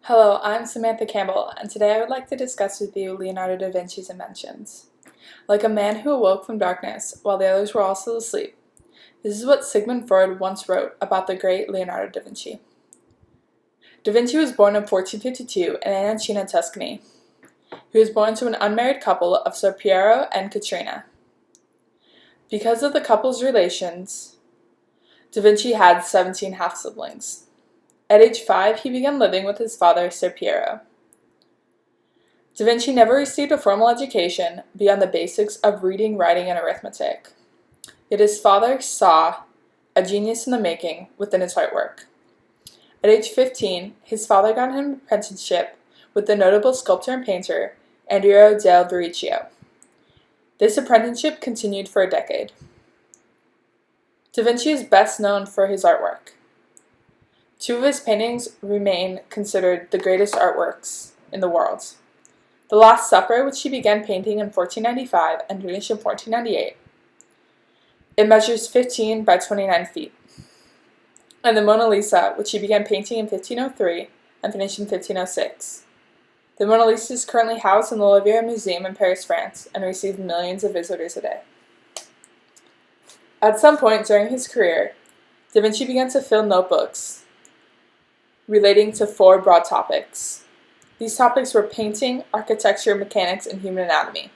Hello, I'm Samantha Campbell, and today I would like to discuss with you Leonardo da Vinci's inventions. Like a man who awoke from darkness while the others were all still asleep, this is what Sigmund Freud once wrote about the great Leonardo da Vinci. Da Vinci was born in 1452 in Ancina, Tuscany. He was born to an unmarried couple of Sir Piero and Caterina. Because of the couple's relations, Da Vinci had 17 half-siblings. At age 5, he began living with his father, Sir Piero. Da Vinci never received a formal education beyond the basics of reading, writing, and arithmetic. Yet his father saw a genius in the making within his artwork. At age 15, his father got him an apprenticeship with the notable sculptor and painter Andrea del Verrocchio. This apprenticeship continued for a decade. Da Vinci is best known for his artwork. Two of his paintings remain considered the greatest artworks in the world. The Last Supper, which he began painting in 1495 and finished in 1498. It measures 15 by 29 feet. And the Mona Lisa, which he began painting in 1503 and finished in 1506. The Mona Lisa is currently housed in the Louvre Museum in Paris, France, and receives millions of visitors a day. At some point during his career, Da Vinci began to fill notebooks relating to 4 broad topics. These topics were painting, architecture, mechanics, and human anatomy.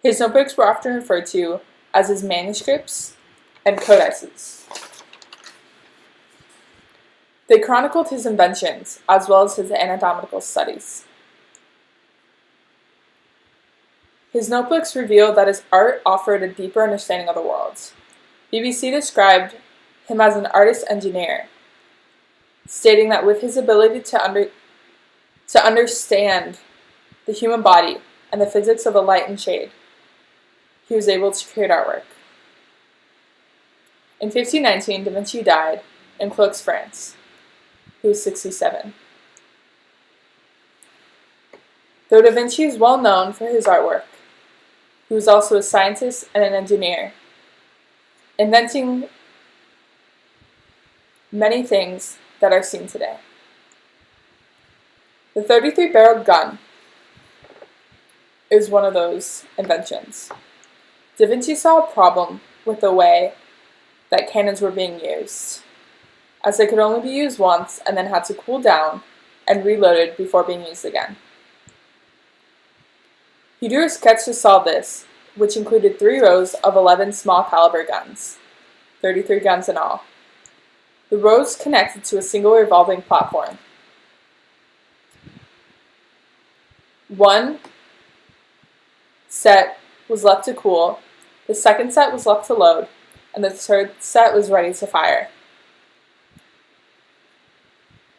His notebooks were often referred to as his manuscripts and codices. They chronicled his inventions as well as his anatomical studies. His notebooks revealed that his art offered a deeper understanding of the world. BBC described him as an artist-engineer, stating that with his ability to understand the human body and the physics of the light and shade, he was able to create artwork. In 1519, Da Vinci died in Cloix, France. He was 67. Though Da Vinci is well known for his artwork, he was also a scientist and an engineer, inventing many things that are seen today. The 33-barreled gun is one of those inventions. Da Vinci saw a problem with the way that cannons were being used, as they could only be used once and then had to cool down and reloaded before being used again. He drew a sketch to solve this, which included 3 rows of 11 small caliber guns, 33 guns in all. The rows connected to a single revolving platform. One set was left to cool, the second set was left to load, and the third set was ready to fire.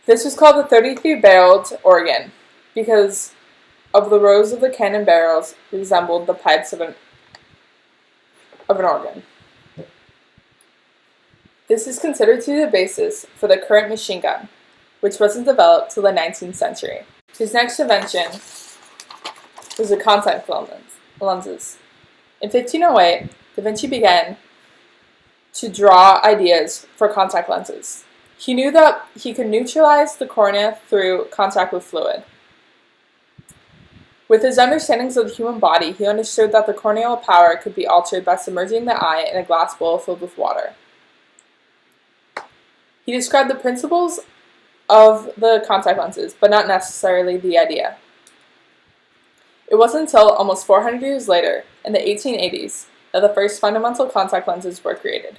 This was called the 33-barreled organ because of the rows of the cannon barrels resembled the pipes of an organ. This is considered to be the basis for the current machine gun, which wasn't developed till the 19th century. His next invention was the contact lenses. In 1508, Da Vinci began to draw ideas for contact lenses. He knew that he could neutralize the cornea through contact with fluid. With his understandings of the human body, he understood that the corneal power could be altered by submerging the eye in a glass bowl filled with water. He described the principles of the contact lenses, but not necessarily the idea. It wasn't until almost 400 years later, in the 1880s, that the first fundamental contact lenses were created.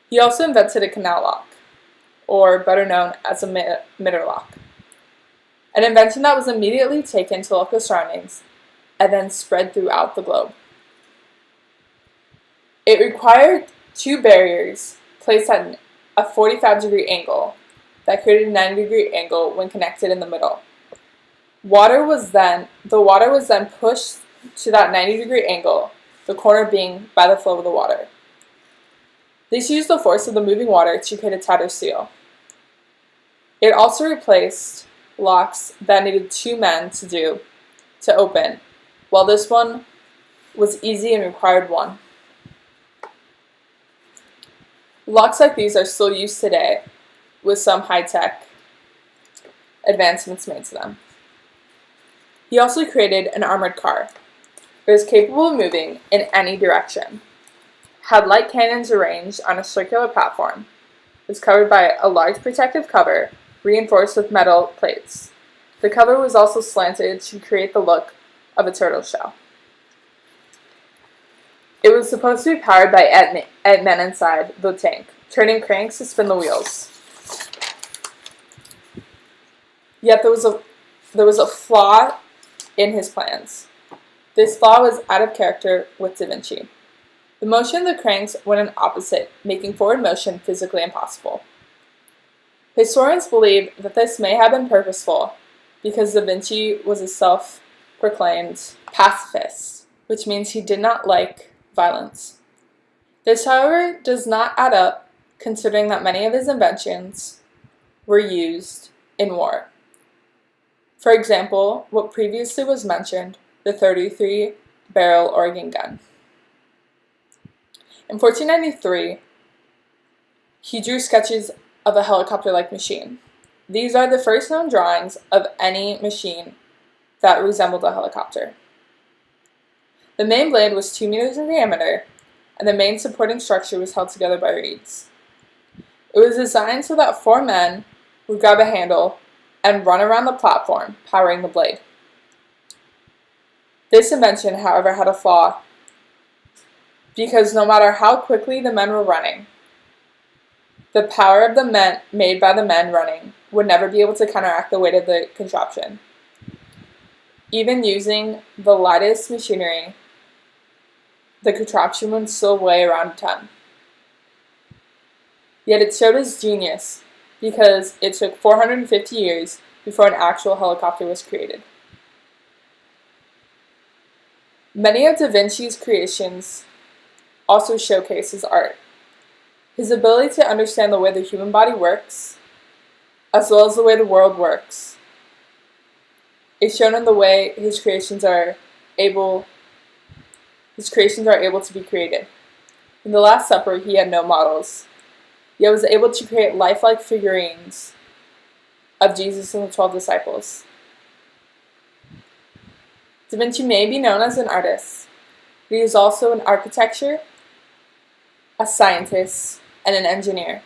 He also invented a canal lock, or better known as a mitter lock, an invention that was immediately taken to local surroundings and then spread throughout the globe. It required 2 barriers placed at a 45-degree angle that created a 90-degree angle when connected in the middle. The water was then pushed to that 90-degree angle, the corner being by the flow of the water. This used the force of the moving water to create a tighter seal. It also replaced locks that needed 2 men to open, while this one was easy and required 1. Locks like these are still used today, with some high-tech advancements made to them. He also created an armored car. It was capable of moving in any direction, had light cannons arranged on a circular platform, was covered by a large protective cover reinforced with metal plates. The cover was also slanted to create the look of a turtle shell. It was supposed to be powered by eight men inside the tank, turning cranks to spin the wheels. Yet there was a flaw in his plans. This flaw was out of character with Da Vinci. The motion of the cranks went in opposite, making forward motion physically impossible. Historians believe that this may have been purposeful because Da Vinci was a self-proclaimed pacifist, which means he did not like violence. This, however, does not add up considering that many of his inventions were used in war. For example, what previously was mentioned, the 33-barrel Oregon gun. In 1493, he drew sketches of a helicopter-like machine. These are the first known drawings of any machine that resembled a helicopter. The main blade was 2 meters in diameter, and the main supporting structure was held together by reeds. It was designed so that 4 men would grab a handle and run around the platform, powering the blade. This invention, however, had a flaw, because no matter how quickly the men were running, the power of the men made by the men running would never be able to counteract the weight of the contraption. Even using the lightest machinery, the contraption would still weigh around a ton. Yet it showed his genius because it took 450 years before an actual helicopter was created. Many of Da Vinci's creations also showcase his art. His ability to understand the way the human body works, as well as the way the world works, is shown in the way his creations are able to be created. In the Last Supper, he had no models, yet was able to create lifelike figurines of Jesus and the 12 disciples. Da Vinci may be known as an artist, but he is also an architecture, a scientist, and an engineer.